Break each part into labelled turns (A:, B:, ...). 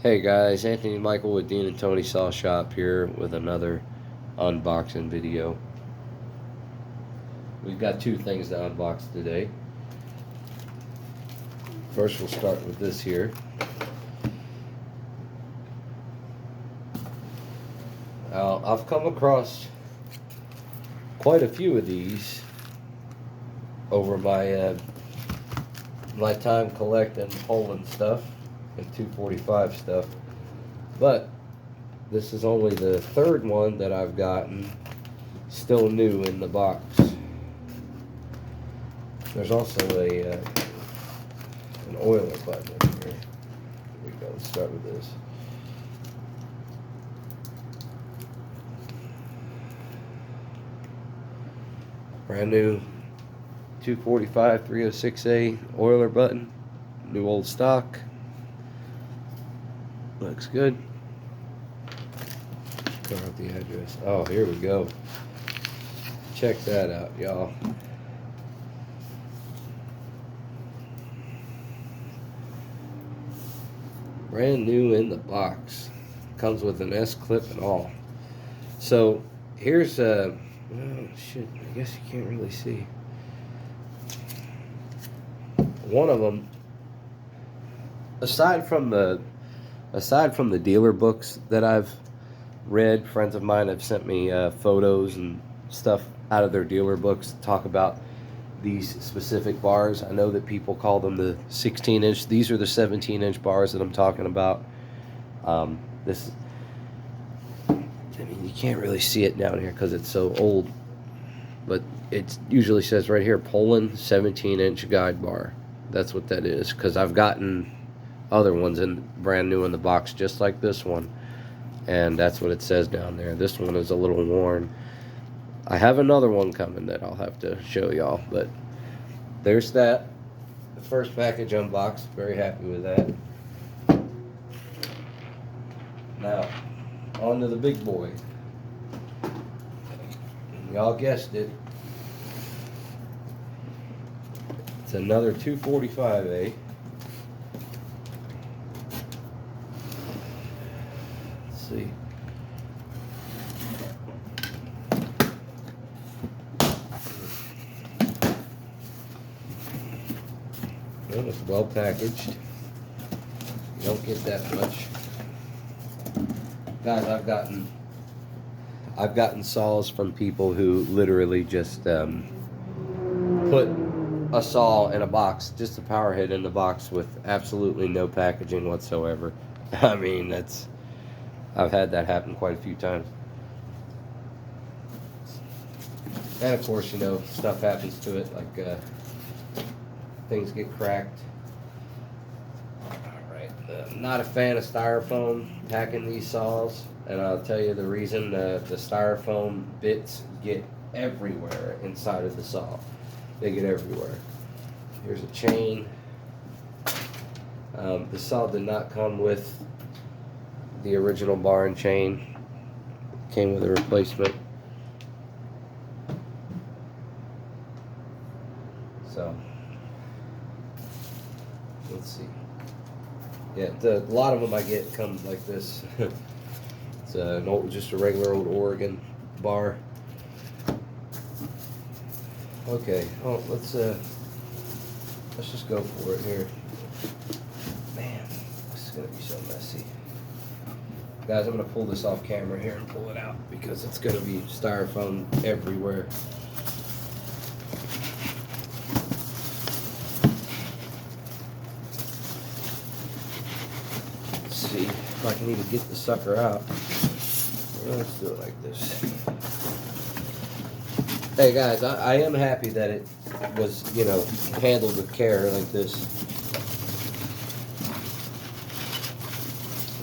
A: Hey guys, Anthony Michael with Dean and Tony Saw Shop here with another unboxing video. We've got two things to unbox today. First we'll start with this here. I've come across quite a few of these over my time collecting poulan stuff and 245 stuff, but this is only the third one that I've gotten still new in the box. There's also an oiler button in here. Here we go. Let's start with this. Brand new 245 306A oiler button, new old stock. Looks good. Cover up the address. Oh, here we go. Check that out, y'all. Brand new in the box. Comes with an S clip and all. So here's oh shit, I guess you can't really see. One of them, aside from the dealer books that I've read, friends of mine have sent me photos and stuff out of their dealer books to talk about these specific bars. I know that people call them the 16-inch. These are the 17-inch bars that I'm talking about. This, I mean, you can't really see it down here because it's so old, but it usually says right here, poulan 17-inch guide bar. That's what that is, because I've gotten other ones in brand new in the box just like this one, and that's what it says down there. This one is a little worn. I have another one coming that I'll have to show y'all, but there's that. The first package unboxed. Very happy with that. Now on to the big boy. Y'all guessed it, it's another 245A. See. Well, it's well packaged. You don't get that much. Guys, I've gotten saws from people who literally just put a saw in a box, just a power head in the box with absolutely no packaging whatsoever. I mean, I've had that happen quite a few times. And of course, you know, stuff happens to it, like things get cracked. Alright, not a fan of styrofoam packing these saws, and I'll tell you the reason. The styrofoam bits get everywhere inside of the saw. They get everywhere. Here's a chain. The saw did not come with the original bar and chain. Came with a replacement. So let's see. Yeah, a lot of them I get come like this. It's just a regular old Oregon bar. Okay, well, let's just go for it here. Man, this is gonna be so messy. Guys, I'm gonna pull this off camera here and pull it out because it's gonna be styrofoam everywhere. Let's see if I can even get the sucker out. Let's do it like this. Hey guys, I am happy that it was, you know, handled with care like this.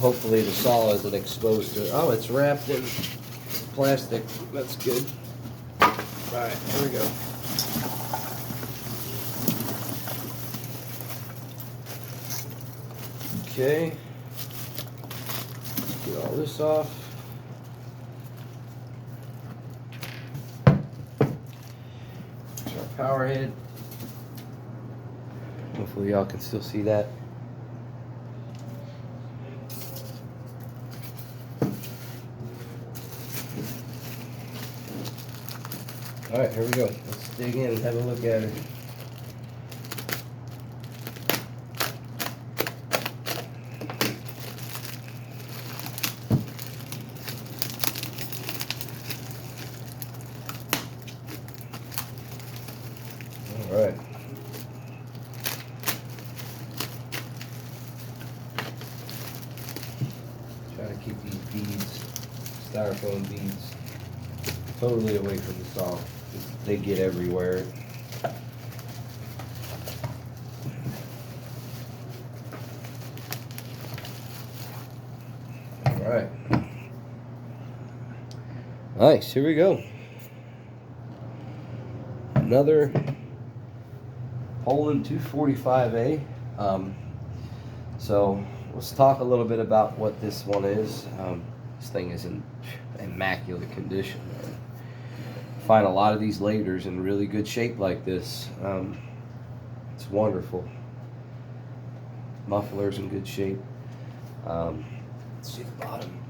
A: Hopefully the saw isn't exposed to it. Oh, it's wrapped in plastic. That's good. Alright, here we go. Okay. Get all this off. There's our power head. Hopefully y'all can still see that. Alright, here we go. Let's dig in and have a look at it. Alright. Try to keep these beads, styrofoam beads, totally away from the saw. They get everywhere. Alright. Nice, here we go. Another poulan 245A. So let's talk a little bit about what this one is. This thing is in immaculate condition. Find a lot of these laders in really good shape like this. It's wonderful. Muffler's in good shape. Let's see the bottom.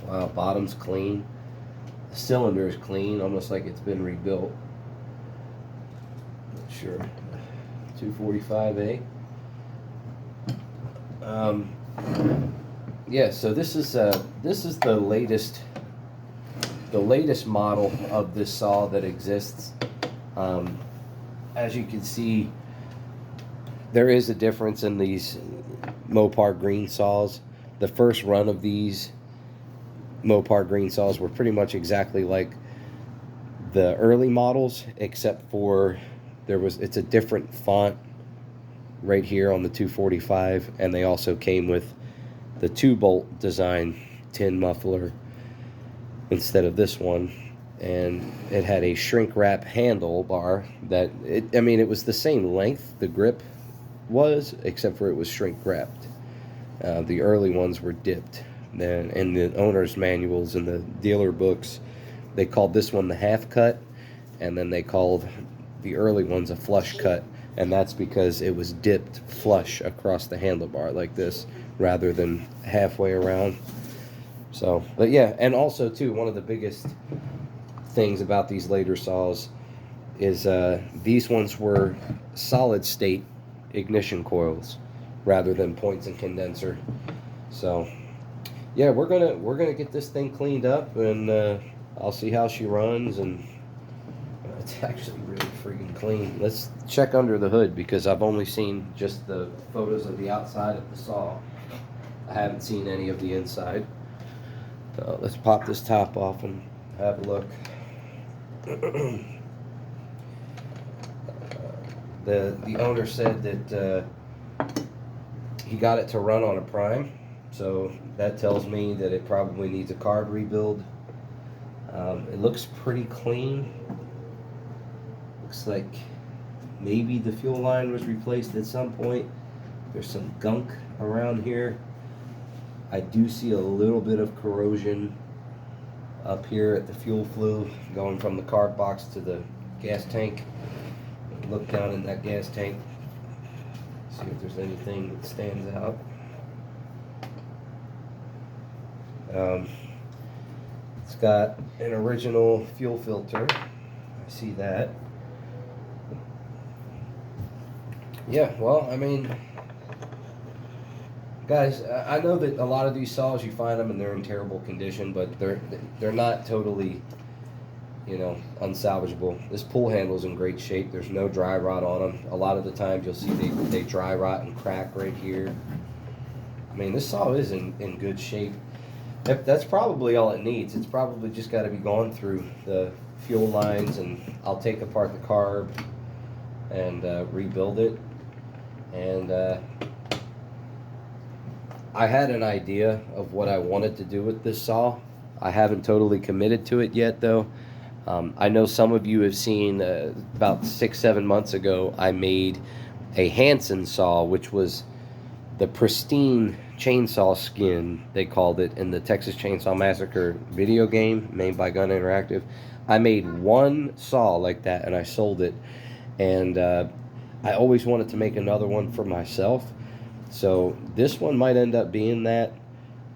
A: Wow, bottom's clean. The cylinder is clean, almost like it's been rebuilt. Not sure. 245A. Yeah, so this is the latest model of this saw that exists. As you can see, there is a difference in these Mopar green saws. The first run of these Mopar green saws were pretty much exactly like the early models, except for it's a different font right here on the 245, and they also came with the 2-bolt design tin muffler instead of this one, and it had a shrink wrap handlebar that it was the same length, the grip was, except for it was shrink wrapped. The early ones were dipped. Then in the owner's manuals and the dealer books, they called this one the half cut, and then they called the early ones a flush cut, and that's because it was dipped flush across the handlebar like this rather than halfway around. So, but yeah, and also too, one of the biggest things about these later saws is these ones were solid state ignition coils rather than points and condenser. So yeah, we're gonna get this thing cleaned up, and I'll see how she runs. And it's actually really freaking clean. Let's check under the hood, because I've only seen just the photos of the outside of the saw. I haven't seen any of the inside. Let's pop this top off and have a look. The owner said that he got it to run on a prime, so that tells me that it probably needs a carb rebuild. It looks pretty clean. Looks like maybe the fuel line was replaced at some point. There's some gunk around here. I do see a little bit of corrosion up here at the fuel flue going from the carb box to the gas tank. Look down in that gas tank, see if there's anything that stands out. It's got an original fuel filter. I see that. Yeah, well, I mean, guys, I know that a lot of these saws, you find them and they're in terrible condition, but they're not totally, unsalvageable. This pull handle's in great shape. There's no dry rot on them. A lot of the times you'll see they dry rot and crack right here. I mean, this saw is in good shape. That's probably all it needs. It's probably just got to be gone through the fuel lines, and I'll take apart the carb and rebuild it. And I had an idea of what I wanted to do with this saw. I haven't totally committed to it yet, though. I know some of you have seen about 6-7 months ago, I made a Hansen saw, which was the pristine chainsaw skin, they called it, in the Texas Chainsaw Massacre video game made by Gun Interactive. I made one saw like that, and I sold it. And I always wanted to make another one for myself. So this one might end up being that.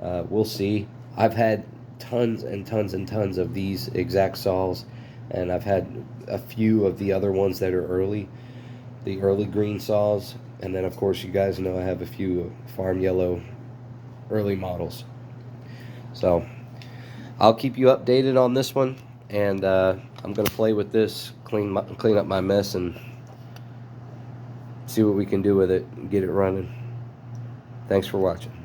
A: We'll see. I've had tons and tons and tons of these exact saws, and I've had a few of the other ones that are the early green saws, and then of course you guys know I have a few farm yellow early models. So I'll keep you updated on this one, and I'm gonna play with this, clean up my mess, and see what we can do with it and get it running. Thanks for watching.